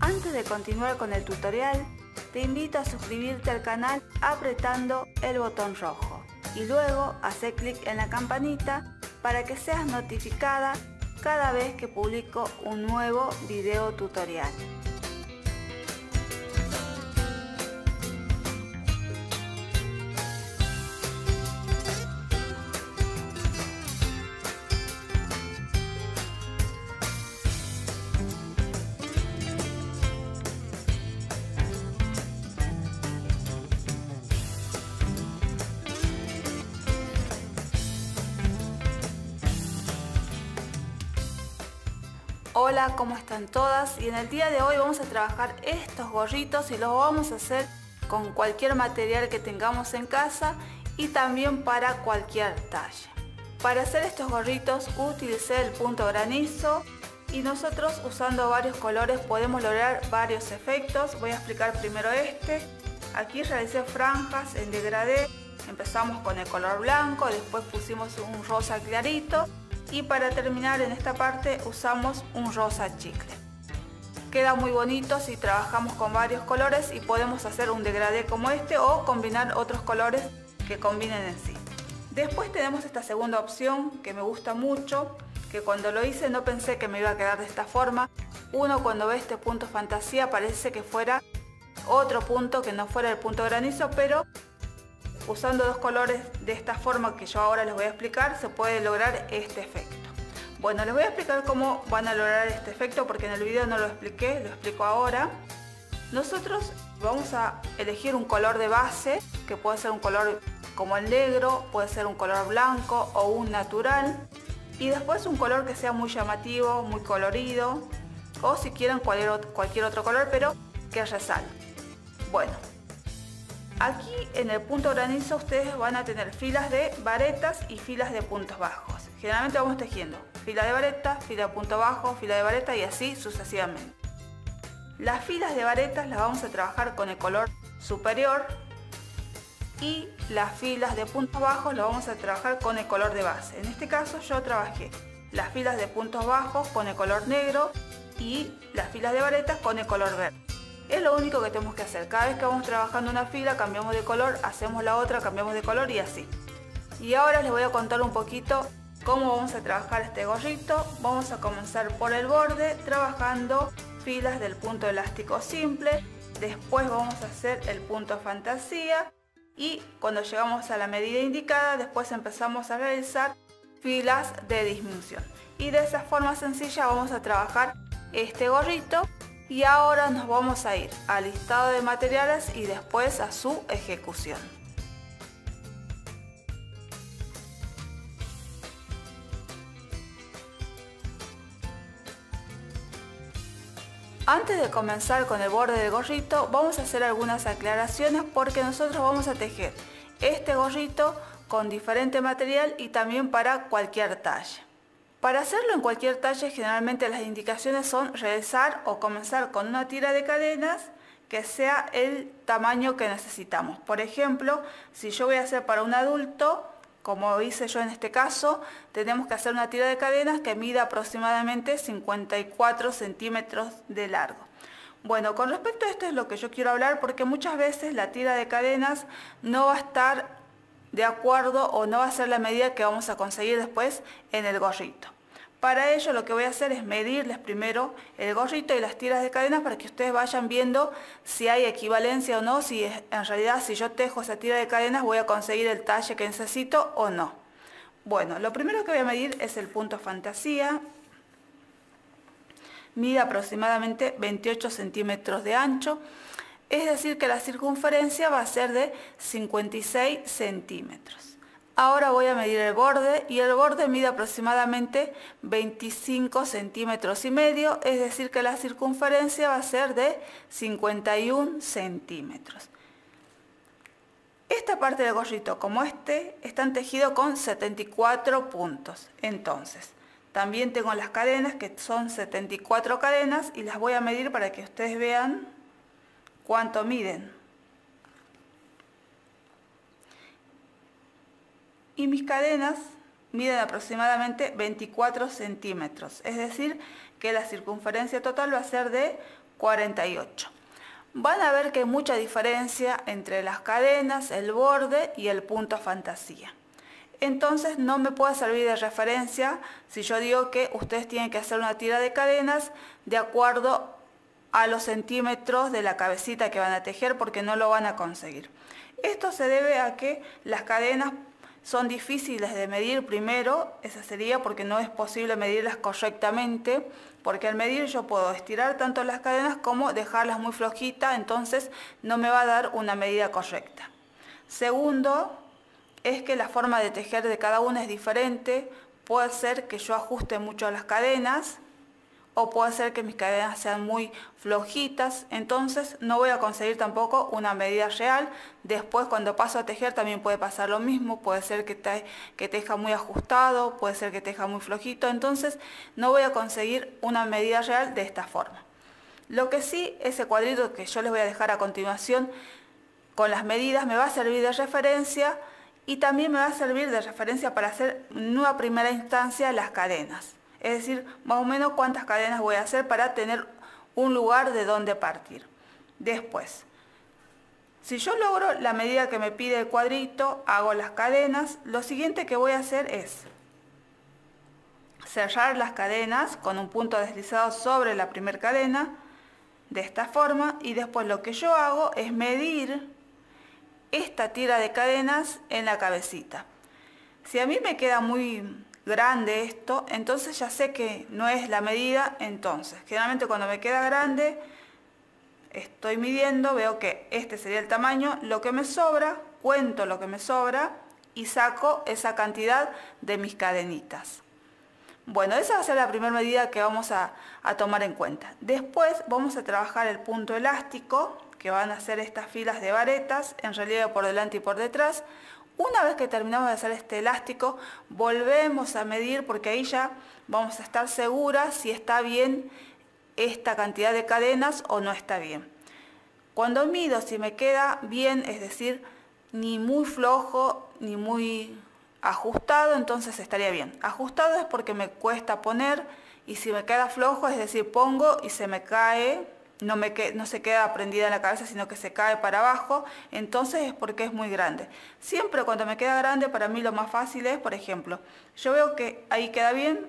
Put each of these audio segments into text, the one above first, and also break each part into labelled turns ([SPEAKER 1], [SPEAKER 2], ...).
[SPEAKER 1] Antes de continuar con el tutorial, te invito a suscribirte al canal apretando el botón rojo y luego hacer clic en la campanita para que seas notificada cada vez que publico un nuevo video tutorial. Hola, ¿cómo están todas? Y en el día de hoy vamos a trabajar estos gorritos y los vamos a hacer con cualquier material que tengamos en casa y también para cualquier talla. Para hacer estos gorritos utilicé el punto granizo y nosotros usando varios colores podemos lograr varios efectos. Voy a explicar primero este. Aquí realicé franjas en degradé. Empezamos con el color blanco, después pusimos un rosa clarito. Y para terminar en esta parte usamos un rosa chicle. Queda muy bonito si trabajamos con varios colores y podemos hacer un degradé como este o combinar otros colores que combinen en sí. Después tenemos esta segunda opción que me gusta mucho, que cuando lo hice no pensé que me iba a quedar de esta forma. Uno cuando ve este punto fantasía parece que fuera otro punto que no fuera el punto granizo, pero usando dos colores de esta forma que yo ahora les voy a explicar, se puede lograr este efecto. Bueno, les voy a explicar cómo van a lograr este efecto porque en el video no lo expliqué, lo explico ahora. Nosotros vamos a elegir un color de base, que puede ser un color como el negro, puede ser un color blanco o un natural. Y después un color que sea muy llamativo, muy colorido, o si quieren cualquier otro color, pero que resalte. Bueno. Aquí en el punto granizo ustedes van a tener filas de varetas y filas de puntos bajos. Generalmente vamos tejiendo fila de vareta, fila de punto bajo, fila de vareta y así sucesivamente. Las filas de varetas las vamos a trabajar con el color superior y las filas de puntos bajos las vamos a trabajar con el color de base. En este caso yo trabajé las filas de puntos bajos con el color negro y las filas de varetas con el color verde. Es lo único que tenemos que hacer. Cada vez que vamos trabajando una fila, cambiamos de color, hacemos la otra, cambiamos de color y así. Y ahora les voy a contar un poquito cómo vamos a trabajar este gorrito. Vamos a comenzar por el borde, trabajando filas del punto elástico simple. Después vamos a hacer el punto fantasía. Y cuando llegamos a la medida indicada, después empezamos a realizar filas de disminución. Y de esa forma sencilla vamos a trabajar este gorrito. Y ahora nos vamos a ir al listado de materiales y después a su ejecución. Antes de comenzar con el borde del gorrito, vamos a hacer algunas aclaraciones porque nosotros vamos a tejer este gorrito con diferente material y también para cualquier talla. Para hacerlo en cualquier talla, generalmente las indicaciones son realizar o comenzar con una tira de cadenas que sea el tamaño que necesitamos. Por ejemplo, si yo voy a hacer para un adulto, como hice yo en este caso, tenemos que hacer una tira de cadenas que mida aproximadamente 54 centímetros de largo. Bueno, con respecto a esto es lo que yo quiero hablar porque muchas veces la tira de cadenas no va a estar de acuerdo o no va a ser la medida que vamos a conseguir después en el gorrito. Para ello lo que voy a hacer es medirles primero el gorrito y las tiras de cadenas para que ustedes vayan viendo si hay equivalencia o no, si en realidad si yo tejo esa tira de cadenas voy a conseguir el talle que necesito o no. Bueno, lo primero que voy a medir es el punto fantasía. Mide aproximadamente 28 centímetros de ancho. Es decir que la circunferencia va a ser de 56 centímetros. Ahora voy a medir el borde y el borde mide aproximadamente 25 centímetros y medio, es decir que la circunferencia va a ser de 51 centímetros. Esta parte del gorrito como este están tejidos con 74 puntos. Entonces, también tengo las cadenas que son 74 cadenas y las voy a medir para que ustedes vean cuánto miden. Y mis cadenas miden aproximadamente 24 centímetros, es decir que la circunferencia total va a ser de 48. Van a ver que hay mucha diferencia entre las cadenas, el borde y el punto fantasía. Entonces no me puede servir de referencia si yo digo que ustedes tienen que hacer una tira de cadenas de acuerdo a los centímetros de la cabecita que van a tejer, porque no lo van a conseguir. Esto se debe a que las cadenas son difíciles de medir primero, esa sería porque no es posible medirlas correctamente, porque al medir yo puedo estirar tanto las cadenas como dejarlas muy flojitas, entonces no me va a dar una medida correcta. Segundo, es que la forma de tejer de cada una es diferente. Puede ser que yo ajuste mucho las cadenas o puede ser que mis cadenas sean muy flojitas, entonces no voy a conseguir tampoco una medida real. Después cuando paso a tejer también puede pasar lo mismo, puede ser que teja muy ajustado, puede ser que teja muy flojito, entonces no voy a conseguir una medida real de esta forma. Lo que sí, ese cuadrito que yo les voy a dejar a continuación con las medidas me va a servir de referencia y también me va a servir de referencia para hacer en una primera instancia las cadenas. Es decir, más o menos cuántas cadenas voy a hacer para tener un lugar de donde partir. Después, si yo logro la medida que me pide el cuadrito, hago las cadenas, lo siguiente que voy a hacer es cerrar las cadenas con un punto deslizado sobre la primera cadena, de esta forma, y después lo que yo hago es medir esta tira de cadenas en la cabecita. Si a mí me queda muy grande esto, entonces ya sé que no es la medida. Entonces generalmente cuando me queda grande estoy midiendo, veo que este sería el tamaño, lo que me sobra, cuento lo que me sobra y saco esa cantidad de mis cadenitas. Bueno, esa va a ser la primera medida que vamos a tomar en cuenta. Después vamos a trabajar el punto elástico, que van a ser estas filas de varetas en relieve por delante y por detrás. Una vez que terminamos de hacer este elástico, volvemos a medir, porque ahí ya vamos a estar seguras si está bien esta cantidad de cadenas o no está bien. Cuando mido, si me queda bien, es decir, ni muy flojo ni muy ajustado, entonces estaría bien. Ajustado es porque me cuesta poner, y si me queda flojo, es decir, pongo y se me cae. No se queda prendida en la cabeza, sino que se cae para abajo, entonces es porque es muy grande. Siempre cuando me queda grande, para mí lo más fácil es, por ejemplo, yo veo que ahí queda bien,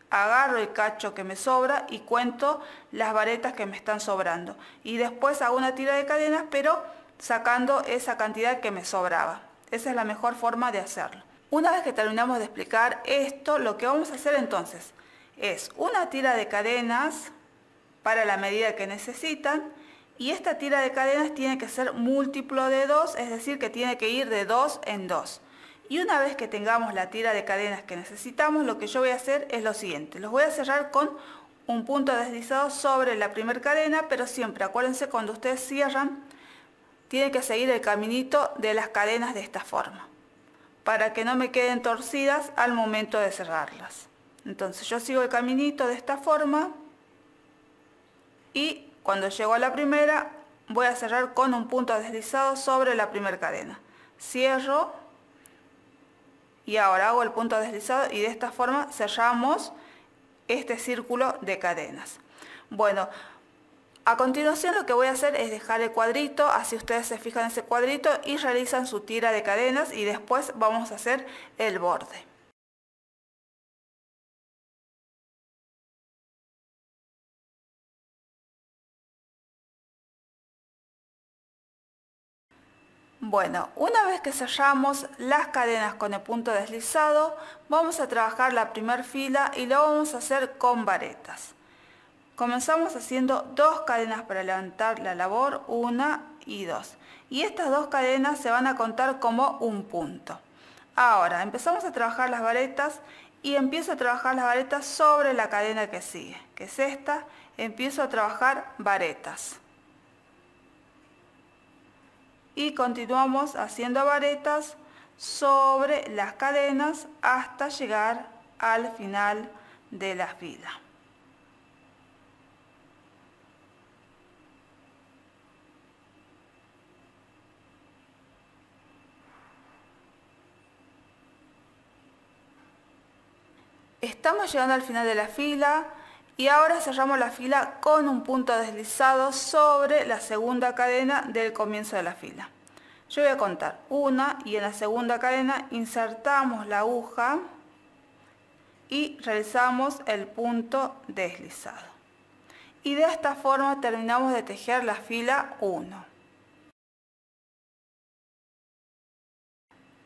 [SPEAKER 1] agarro el cacho que me sobra y cuento las varetas que me están sobrando. Y después hago una tira de cadenas, pero sacando esa cantidad que me sobraba. Esa es la mejor forma de hacerlo. Una vez que terminamos de explicar esto, lo que vamos a hacer entonces es una tira de cadenas para la medida que necesitan, y esta tira de cadenas tiene que ser múltiplo de 2, es decir, que tiene que ir de 2 en 2. Y una vez que tengamos la tira de cadenas que necesitamos, lo que yo voy a hacer es lo siguiente: los voy a cerrar con un punto deslizado sobre la primera cadena, pero siempre acuérdense, cuando ustedes cierran, tienen que seguir el caminito de las cadenas de esta forma, para que no me queden torcidas al momento de cerrarlas. Entonces yo sigo el caminito de esta forma, y cuando llego a la primera voy a cerrar con un punto deslizado sobre la primera cadena. Cierro y ahora hago el punto deslizado, y de esta forma cerramos este círculo de cadenas. Bueno, a continuación lo que voy a hacer es dejar el cuadrito, así ustedes se fijan en ese cuadrito y realizan su tira de cadenas, y después vamos a hacer el borde. Bueno, una vez que cerramos las cadenas con el punto deslizado, vamos a trabajar la primera fila y lo vamos a hacer con varetas. Comenzamos haciendo 2 cadenas para levantar la labor, 1 y 2. Y estas 2 cadenas se van a contar como un punto. Ahora empezamos a trabajar las varetas, y empiezo a trabajar las varetas sobre la cadena que sigue, que es esta. Empiezo a trabajar varetas. Y continuamos haciendo varetas sobre las cadenas hasta llegar al final de la fila. Estamos llegando al final de la fila Y ahora cerramos la fila con un punto deslizado sobre la segunda cadena del comienzo de la fila. Yo voy a contar una y en la segunda cadena insertamos la aguja y realizamos el punto deslizado. Y de esta forma terminamos de tejer la fila 1.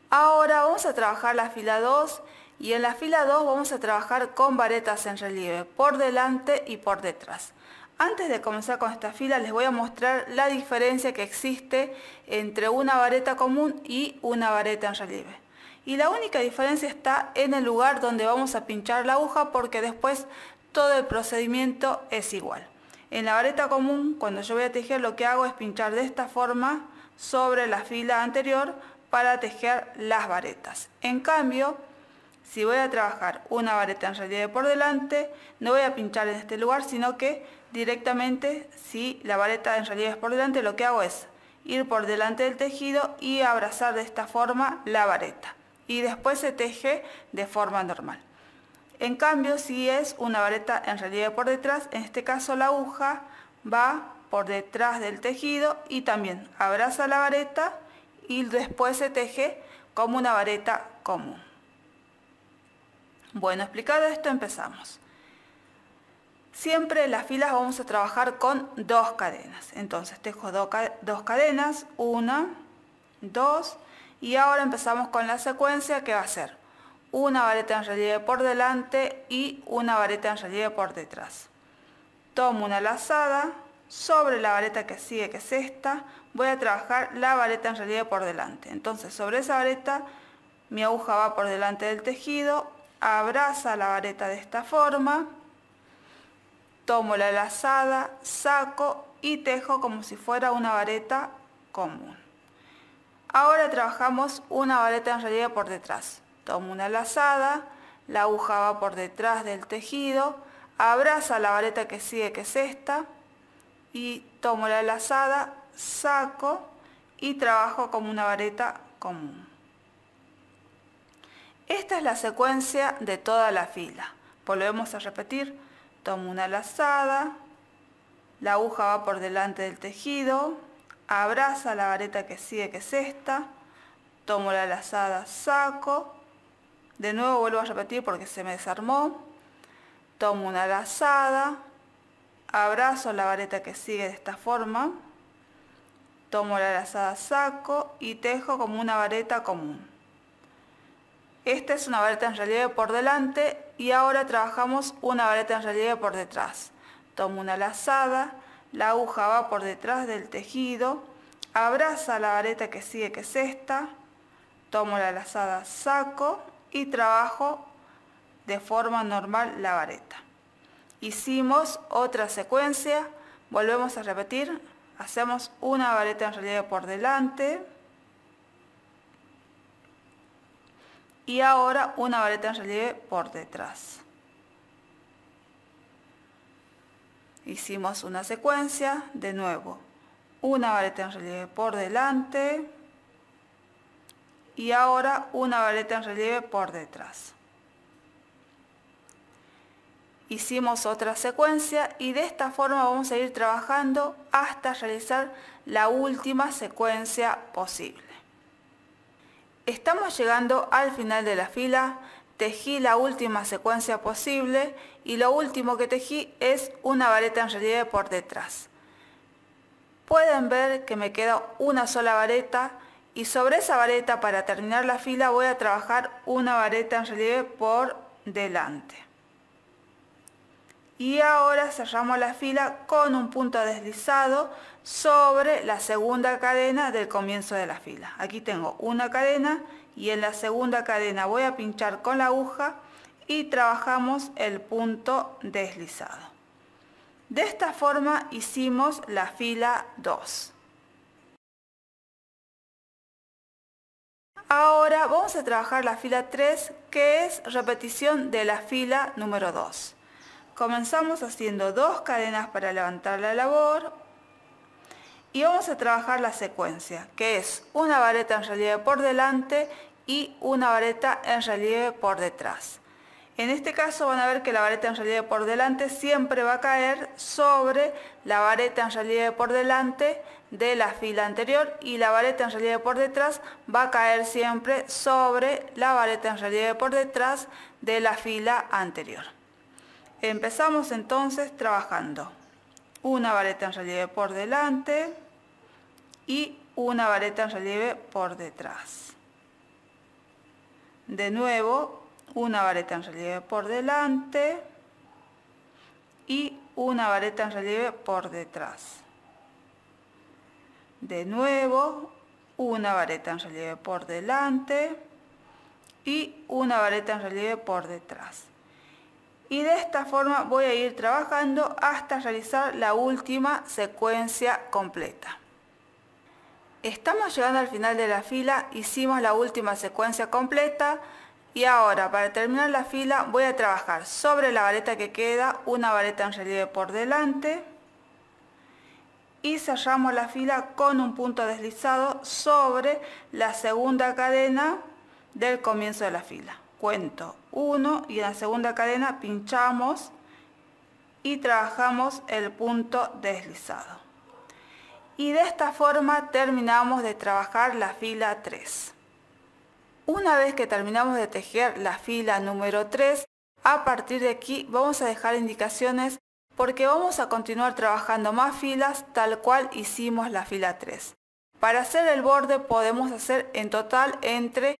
[SPEAKER 1] Ahora vamos a trabajar la fila 2 y en la fila 2 vamos a trabajar con varetas en relieve por delante y por detrás. Antes de comenzar con esta fila les voy a mostrar la diferencia que existe entre una vareta común y una vareta en relieve. Y la única diferencia está en el lugar donde vamos a pinchar la aguja, porque después todo el procedimiento es igual. En la vareta común, cuando yo voy a tejer, lo que hago es pinchar de esta forma sobre la fila anterior para tejer las varetas. En cambio, si voy a trabajar una vareta en relieve por delante, no voy a pinchar en este lugar, sino que directamente, si la vareta en relieve es por delante, lo que hago es ir por delante del tejido y abrazar de esta forma la vareta. Y después se teje de forma normal. En cambio, si es una vareta en relieve por detrás, en este caso la aguja va por detrás del tejido y también abraza la vareta y después se teje como una vareta común. Bueno, explicado esto, empezamos. Siempre en las filas vamos a trabajar con 2 cadenas. Entonces tejo 2 cadenas, 1, 2, y ahora empezamos con la secuencia, que va a ser una vareta en relieve por delante y una vareta en relieve por detrás. Tomo una lazada, sobre la vareta que sigue, que es esta, voy a trabajar la vareta en relieve por delante. Entonces sobre esa vareta mi aguja va por delante del tejido, abraza la vareta de esta forma, tomo la lazada, saco y tejo como si fuera una vareta común. Ahora trabajamos una vareta en relieve por detrás. Tomo una lazada, la aguja va por detrás del tejido, abraza la vareta que sigue, que es esta, y tomo la lazada, saco y trabajo como una vareta común. Esta es la secuencia de toda la fila. Volvemos a repetir. Tomo una lazada, la aguja va por delante del tejido, abraza la vareta que sigue, que es esta, tomo la lazada, saco, de nuevo vuelvo a repetir porque se me desarmó, tomo una lazada, abrazo la vareta que sigue de esta forma, tomo la lazada, saco y tejo como una vareta común. Esta es una vareta en relieve por delante y ahora trabajamos una vareta en relieve por detrás. Tomo una lazada, la aguja va por detrás del tejido, abraza la vareta que sigue, que es esta, tomo la lazada, saco y trabajo de forma normal la vareta. Hicimos otra secuencia, volvemos a repetir, hacemos una vareta en relieve por delante, y ahora una vareta en relieve por detrás. Hicimos una secuencia, de nuevo, una vareta en relieve por delante y ahora una vareta en relieve por detrás. Hicimos otra secuencia y de esta forma vamos a ir trabajando hasta realizar la última secuencia posible. Estamos llegando al final de la fila, tejí la última secuencia posible y lo último que tejí es una vareta en relieve por detrás. Pueden ver que me queda una sola vareta y sobre esa vareta, para terminar la fila, voy a trabajar una vareta en relieve por delante. Y ahora cerramos la fila con un punto deslizado sobre la segunda cadena del comienzo de la fila. Aquí tengo una cadena y en la segunda cadena voy a pinchar con la aguja y trabajamos el punto deslizado. De esta forma hicimos la fila 2. Ahora vamos a trabajar la fila 3, que es repetición de la fila número 2. Comenzamos haciendo 2 cadenas para levantar la labor y vamos a trabajar la secuencia, que es una vareta en relieve por delante y una vareta en relieve por detrás. En este caso van a ver que la vareta en relieve por delante siempre va a caer sobre la vareta en relieve por delante de la fila anterior y la vareta en relieve por detrás va a caer siempre sobre la vareta en relieve por detrás de la fila anterior. Empezamos entonces trabajando una vareta en relieve por delante y una vareta en relieve por detrás. De nuevo, una vareta en relieve por delante y una vareta en relieve por detrás. De nuevo, una vareta en relieve por delante y una vareta en relieve por detrás. Y de esta forma voy a ir trabajando hasta realizar la última secuencia completa. Estamos llegando al final de la fila, hicimos la última secuencia completa y ahora para terminar la fila voy a trabajar sobre la vareta que queda una vareta en relieve por delante y cerramos la fila con un punto deslizado sobre la segunda cadena del comienzo de la fila. Cuento 1 y en la segunda cadena pinchamos y trabajamos el punto deslizado. Y de esta forma terminamos de trabajar la fila 3. Una vez que terminamos de tejer la fila número 3, a partir de aquí vamos a dejar indicaciones porque vamos a continuar trabajando más filas tal cual hicimos la fila 3. Para hacer el borde podemos hacer en total entre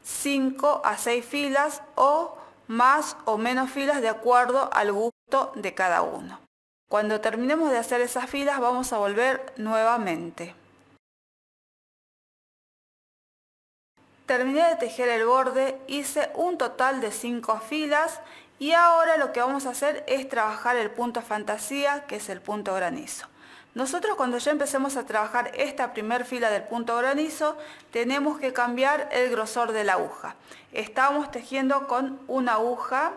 [SPEAKER 1] 5 a 6 filas o más o menos filas de acuerdo al gusto de cada uno. Cuando terminemos de hacer esas filas vamos a volver nuevamente. Terminé de tejer el borde, hice un total de 5 filas y ahora lo que vamos a hacer es trabajar el punto fantasía, que es el punto granizo. Nosotros cuando ya empecemos a trabajar esta primera fila del punto granizo, tenemos que cambiar el grosor de la aguja. Estamos tejiendo con una aguja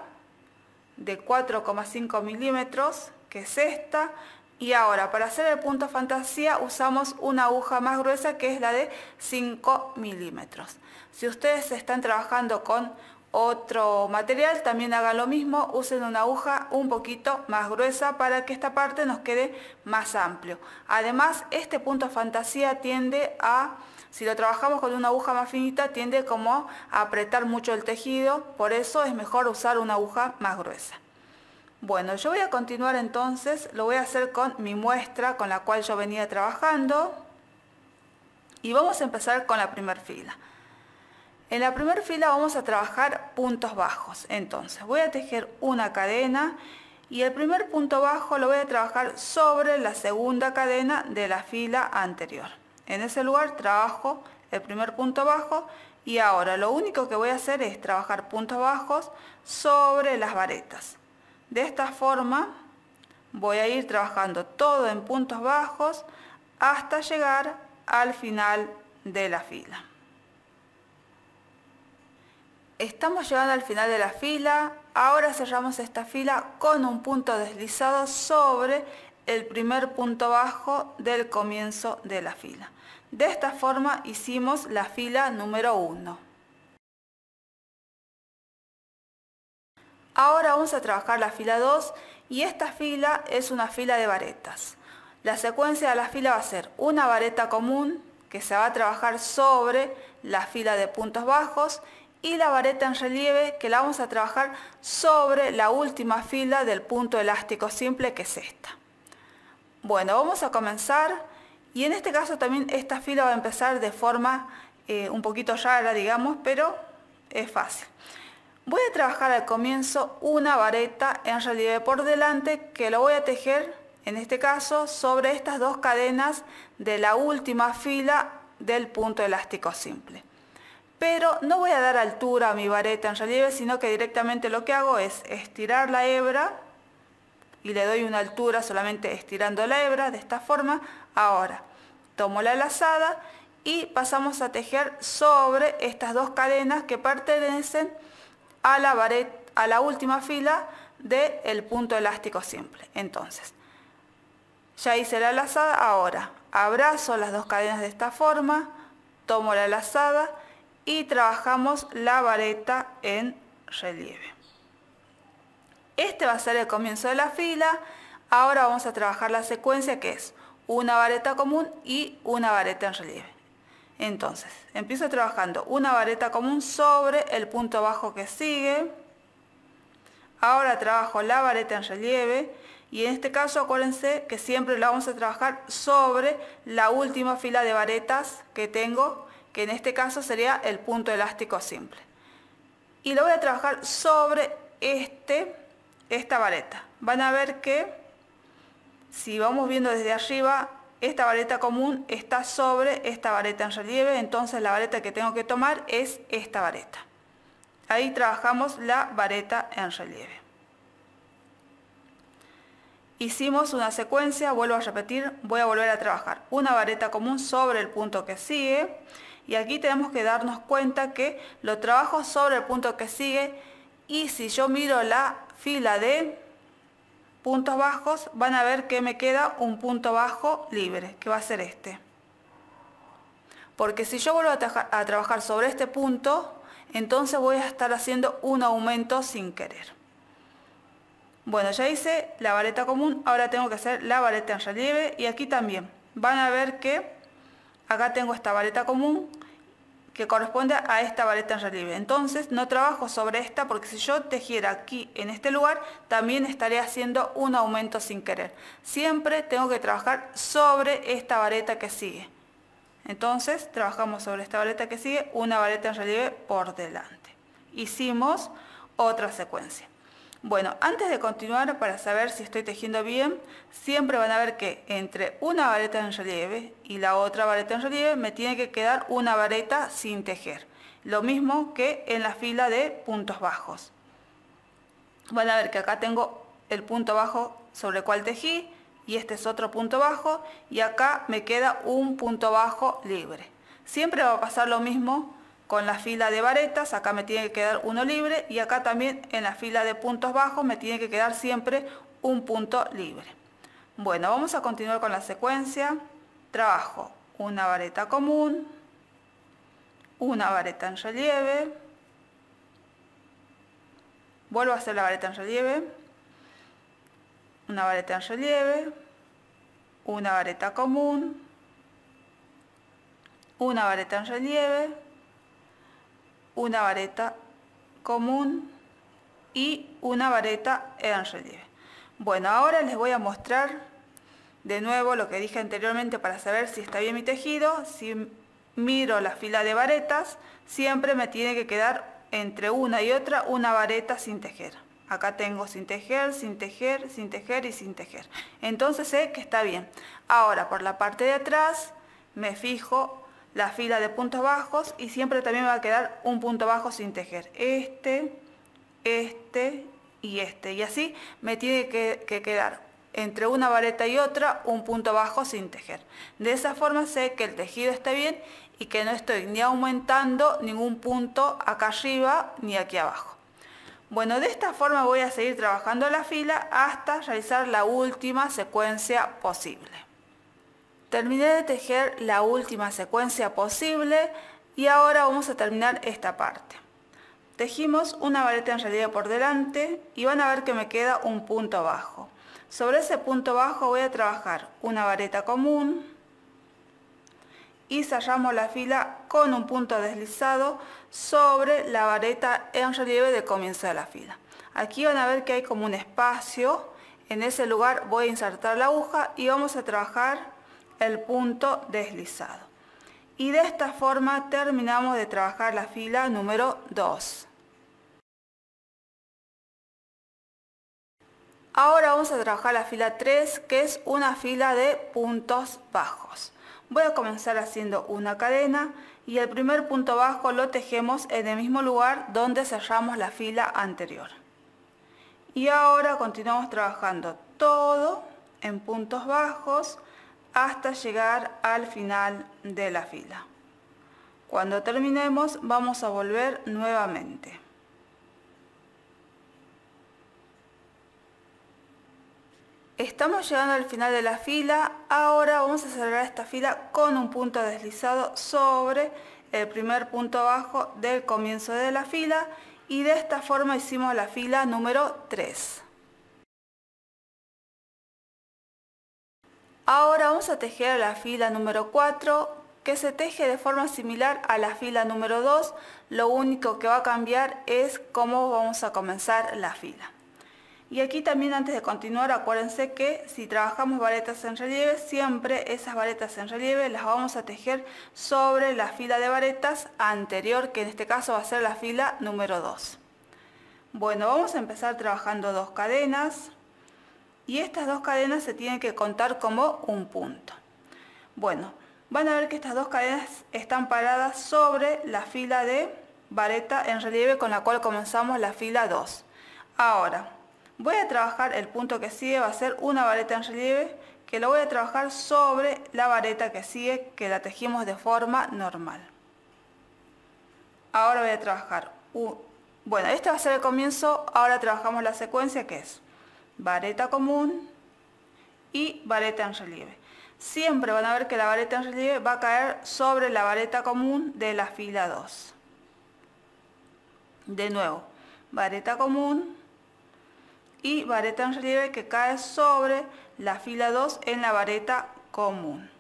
[SPEAKER 1] de 4,5 milímetros, que es esta, y ahora para hacer el punto fantasía usamos una aguja más gruesa que es la de 5 milímetros. Si ustedes están trabajando con otro material, también hagan lo mismo, usen una aguja un poquito más gruesa para que esta parte nos quede más amplio. Además, este punto fantasía tiende a, si lo trabajamos con una aguja más finita, tiende como a apretar mucho el tejido, por eso es mejor usar una aguja más gruesa. Bueno, yo voy a continuar entonces, lo voy a hacer con mi muestra con la cual yo venía trabajando y vamos a empezar con la primera fila. En la primera fila vamos a trabajar puntos bajos, entonces voy a tejer una cadena y el primer punto bajo lo voy a trabajar sobre la segunda cadena de la fila anterior. En ese lugar trabajo el primer punto bajo y ahora lo único que voy a hacer es trabajar puntos bajos sobre las varetas. De esta forma voy a ir trabajando todo en puntos bajos hasta llegar al final de la fila. Estamos llegando al final de la fila, ahora cerramos esta fila con un punto deslizado sobre el primer punto bajo del comienzo de la fila. De esta forma hicimos la fila número 1. Ahora vamos a trabajar la fila 2 y esta fila es una fila de varetas. La secuencia de la fila va a ser una vareta común que se va a trabajar sobre la fila de puntos bajos y la vareta en relieve que la vamos a trabajar sobre la última fila del punto elástico simple, que es esta. Bueno, vamos a comenzar y en este caso también esta fila va a empezar de forma un poquito rara, digamos, pero es fácil. Voy a trabajar al comienzo una vareta en relieve por delante que lo voy a tejer, en este caso, sobre estas dos cadenas de la última fila del punto elástico simple. Pero no voy a dar altura a mi vareta en relieve, sino que directamente lo que hago es estirar la hebra y le doy una altura solamente estirando la hebra de esta forma. Ahora tomo la lazada y pasamos a tejer sobre estas dos cadenas que pertenecen a la última fila del punto elástico simple. Entonces, ya hice la lazada, ahora abrazo las dos cadenas de esta forma, tomo la lazada y trabajamos la vareta en relieve. este va a ser el comienzo de la fila. Ahora vamos a trabajar la secuencia, que es una vareta común y una vareta en relieve. Entonces, empiezo trabajando una vareta común sobre el punto bajo que sigue. Ahora trabajo la vareta en relieve y en este caso acuérdense que siempre la vamos a trabajar sobre la última fila de varetas que tengo, que en este caso sería el punto elástico simple. Y lo voy a trabajar sobre esta vareta. Van a ver que si vamos viendo desde arriba, esta vareta común está sobre esta vareta en relieve, entonces la vareta que tengo que tomar es esta vareta. Ahí trabajamos la vareta en relieve. Hicimos una secuencia, vuelvo a repetir, voy a volver a trabajar una vareta común sobre el punto que sigue. Y aquí tenemos que darnos cuenta que lo trabajo sobre el punto que sigue, y si yo miro la fila de puntos bajos, van a ver que me queda un punto bajo libre, que va a ser este. Porque si yo vuelvo a trabajar sobre este punto, entonces voy a estar haciendo un aumento sin querer. Bueno, ya hice la vareta común, ahora tengo que hacer la vareta en relieve, y aquí también van a ver que acá tengo esta vareta común que corresponde a esta vareta en relieve. Entonces no trabajo sobre esta, porque si yo tejiera aquí en este lugar, también estaré haciendo un aumento sin querer. Siempre tengo que trabajar sobre esta vareta que sigue. Entonces trabajamos sobre esta vareta que sigue, una vareta en relieve por delante. Hicimos otra secuencia. Bueno, antes de continuar, para saber si estoy tejiendo bien, siempre van a ver que entre una vareta en relieve y la otra vareta en relieve me tiene que quedar una vareta sin tejer. Lo mismo que en la fila de puntos bajos. Van a ver que acá tengo el punto bajo sobre el cual tejí, y este es otro punto bajo, y acá me queda un punto bajo libre. Siempre va a pasar lo mismo con la fila de varetas, acá me tiene que quedar uno libre, y acá también en la fila de puntos bajos me tiene que quedar siempre un punto libre. Bueno, vamos a continuar con la secuencia. Trabajo una vareta común, una vareta en relieve, vuelvo a hacer la vareta en relieve, una vareta en relieve, una vareta común, una vareta en relieve, una vareta común y una vareta en relieve. Bueno, ahora les voy a mostrar de nuevo lo que dije anteriormente para saber si está bien mi tejido. Si miro la fila de varetas, siempre me tiene que quedar entre una y otra una vareta sin tejer. Acá tengo sin tejer, sin tejer, sin tejer y sin tejer. Entonces sé que está bien. Ahora por la parte de atrás me fijo la fila de puntos bajos, y siempre también me va a quedar un punto bajo sin tejer. Este y este. Y así me tiene que quedar entre una vareta y otra un punto bajo sin tejer. De esa forma sé que el tejido está bien y que no estoy ni aumentando ningún punto acá arriba ni aquí abajo. Bueno, de esta forma voy a seguir trabajando la fila hasta realizar la última secuencia posible. Terminé de tejer la última secuencia posible y ahora vamos a terminar esta parte. Tejimos una vareta en relieve por delante y van a ver que me queda un punto bajo. Sobre ese punto bajo voy a trabajar una vareta común y cerramos la fila con un punto deslizado sobre la vareta en relieve del comienzo de la fila. Aquí van a ver que hay como un espacio. En ese lugar voy a insertar la aguja y vamos a trabajar el punto deslizado. Y de esta forma terminamos de trabajar la fila número 2. Ahora vamos a trabajar la fila 3, que es una fila de puntos bajos. Voy a comenzar haciendo una cadena y el primer punto bajo lo tejemos en el mismo lugar donde cerramos la fila anterior. Y ahora continuamos trabajando todo en puntos bajos hasta llegar al final de la fila. Cuando terminemos vamos a volver nuevamente. Estamos llegando al final de la fila. Ahora vamos a cerrar esta fila con un punto deslizado sobre el primer punto bajo del comienzo de la fila, y de esta forma hicimos la fila número 3. Ahora vamos a tejer la fila número 4, que se teje de forma similar a la fila número 2. Lo único que va a cambiar es cómo vamos a comenzar la fila. Y aquí también, antes de continuar, acuérdense que si trabajamos varetas en relieve, siempre esas varetas en relieve las vamos a tejer sobre la fila de varetas anterior, que en este caso va a ser la fila número 2. Bueno, vamos a empezar trabajando 2 cadenas. Y estas 2 cadenas se tienen que contar como un punto. Bueno, van a ver que estas 2 cadenas están paradas sobre la fila de vareta en relieve con la cual comenzamos la fila 2. Ahora, voy a trabajar el punto que sigue, va a ser una vareta en relieve, que lo voy a trabajar sobre la vareta que sigue, que la tejimos de forma normal. Ahora voy a trabajar, bueno, este va a ser el comienzo. Ahora trabajamos la secuencia, que es vareta común y vareta en relieve. Siempre van a ver que la vareta en relieve va a caer sobre la vareta común de la fila 2. De nuevo, vareta común y vareta en relieve que cae sobre la fila 2 en la vareta común.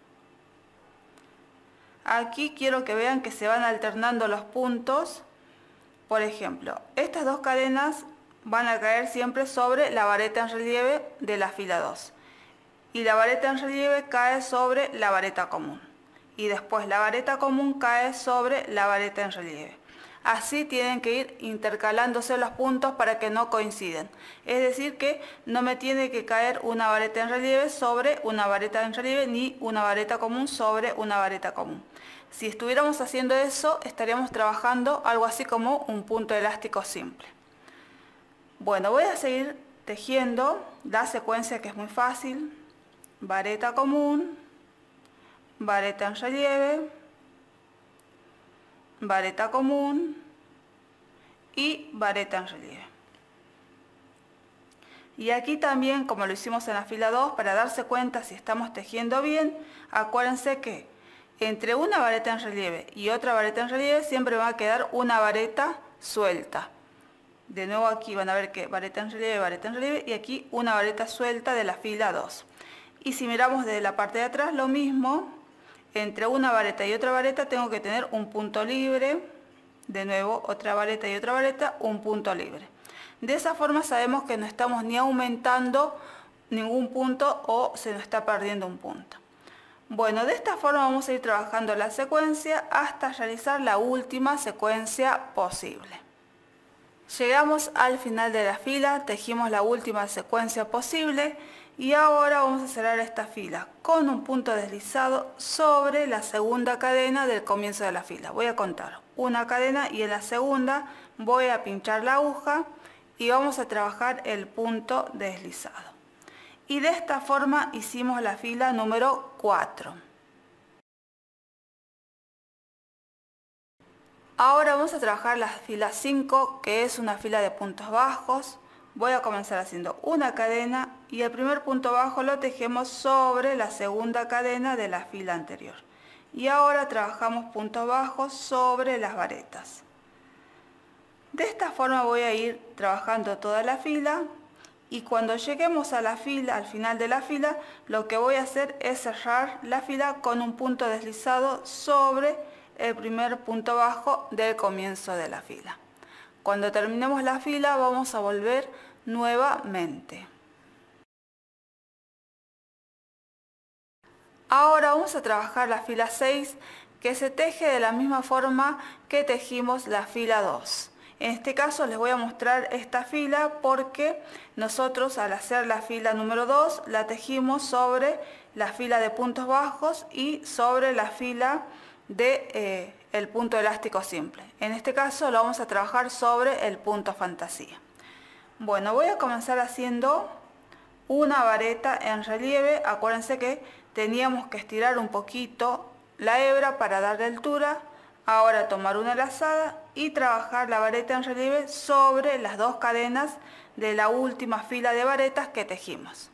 [SPEAKER 1] Aquí quiero que vean que se van alternando los puntos. Por ejemplo, estas 2 cadenas van a caer siempre sobre la vareta en relieve de la fila 2. Y la vareta en relieve cae sobre la vareta común. Y después la vareta común cae sobre la vareta en relieve. Así tienen que ir intercalándose los puntos para que no coinciden. Es decir, que no me tiene que caer una vareta en relieve sobre una vareta en relieve, ni una vareta común sobre una vareta común. Si estuviéramos haciendo eso, estaríamos trabajando algo así como un punto elástico simple. Bueno, voy a seguir tejiendo la secuencia, que es muy fácil. Vareta común, vareta en relieve, vareta común y vareta en relieve. Y aquí también, como lo hicimos en la fila 2, para darse cuenta si estamos tejiendo bien, acuérdense que entre una vareta en relieve y otra vareta en relieve siempre va a quedar una vareta suelta. De nuevo aquí van a ver que vareta en relieve, y aquí una vareta suelta de la fila 2. Y si miramos desde la parte de atrás, lo mismo. Entre una vareta y otra vareta tengo que tener un punto libre. De nuevo, otra vareta y otra vareta, un punto libre. De esa forma sabemos que no estamos ni aumentando ningún punto o se nos está perdiendo un punto. Bueno, de esta forma vamos a ir trabajando la secuencia hasta realizar la última secuencia posible. Llegamos al final de la fila, tejimos la última secuencia posible y ahora vamos a cerrar esta fila con un punto deslizado sobre la segunda cadena del comienzo de la fila. Voy a contar una cadena y en la segunda voy a pinchar la aguja y vamos a trabajar el punto deslizado. Y de esta forma hicimos la fila número 4. Ahora vamos a trabajar la fila 5, que es una fila de puntos bajos. Voy a comenzar haciendo una cadena y el primer punto bajo lo tejemos sobre la segunda cadena de la fila anterior. Y ahora trabajamos puntos bajos sobre las varetas. De esta forma voy a ir trabajando toda la fila y cuando lleguemos a la fila, al final de la fila, lo que voy a hacer es cerrar la fila con un punto deslizado sobre el primer punto bajo del comienzo de la fila. Cuando terminemos la fila vamos a volver nuevamente. Ahora vamos a trabajar la fila 6, que se teje de la misma forma que tejimos la fila 2. En este caso les voy a mostrar esta fila porque nosotros al hacer la fila número 2 la tejimos sobre la fila de puntos bajos y sobre la fila de el punto elástico simple. En este caso lo vamos a trabajar sobre el punto fantasía. Bueno, voy a comenzar haciendo una vareta en relieve. Acuérdense que teníamos que estirar un poquito la hebra para darle altura. Ahora tomar una lazada y trabajar la vareta en relieve sobre las 2 cadenas de la última fila de varetas que tejimos,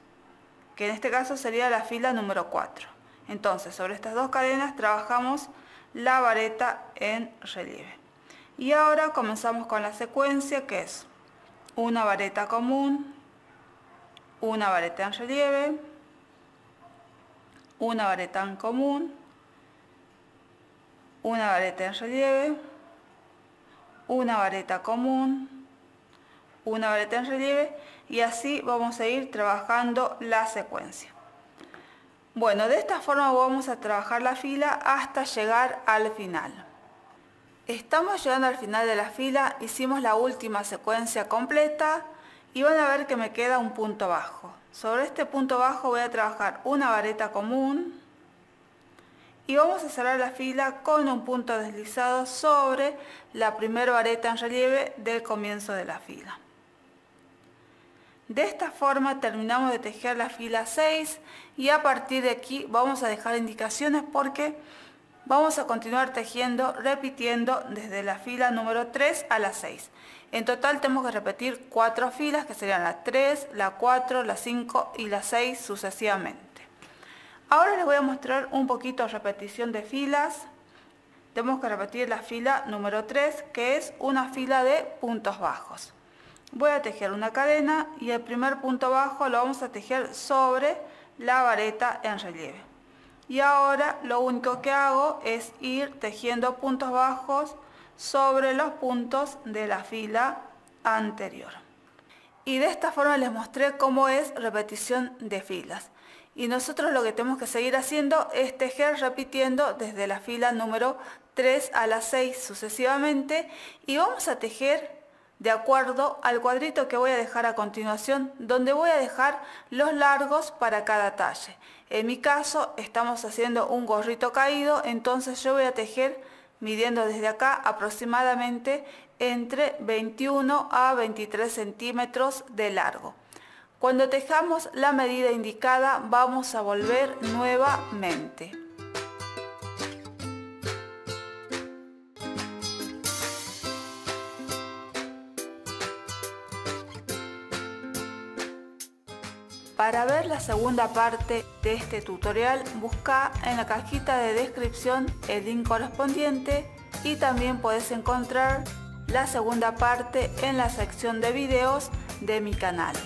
[SPEAKER 1] que en este caso sería la fila número 4. Entonces sobre estas 2 cadenas trabajamos la vareta en relieve. Y ahora comenzamos con la secuencia, que es una vareta común, una vareta en relieve, una vareta en común, una vareta en relieve, una vareta común, una vareta en relieve, y así vamos a ir trabajando la secuencia. Bueno, de esta forma vamos a trabajar la fila hasta llegar al final. Estamos llegando al final de la fila, hicimos la última secuencia completa y van a ver que me queda un punto bajo. Sobre este punto bajo voy a trabajar una vareta común y vamos a cerrar la fila con un punto deslizado sobre la primera vareta en relieve del comienzo de la fila. De esta forma terminamos de tejer la fila 6 y a partir de aquí vamos a dejar indicaciones porque vamos a continuar tejiendo, repitiendo desde la fila número 3 a la 6. En total tenemos que repetir 4 filas que serían la 3, la 4, la 5 y la 6 sucesivamente. Ahora les voy a mostrar un poquito de repetición de filas. Tenemos que repetir la fila número 3, que es una fila de puntos bajos. Voy a tejer una cadena y el primer punto bajo lo vamos a tejer sobre la vareta en relieve. Y ahora lo único que hago es ir tejiendo puntos bajos sobre los puntos de la fila anterior. Y de esta forma les mostré cómo es repetición de filas. Y nosotros lo que tenemos que seguir haciendo es tejer repitiendo desde la fila número 3 a la 6 sucesivamente, y vamos a tejer de acuerdo al cuadrito que voy a dejar a continuación, donde voy a dejar los largos para cada talle. En mi caso estamos haciendo un gorrito caído, entonces yo voy a tejer midiendo desde acá aproximadamente entre 21 a 23 centímetros de largo. Cuando tejamos la medida indicada vamos a volver nuevamente. Para ver la segunda parte de este tutorial, busca en la cajita de descripción el link correspondiente y también puedes encontrar la segunda parte en la sección de videos de mi canal.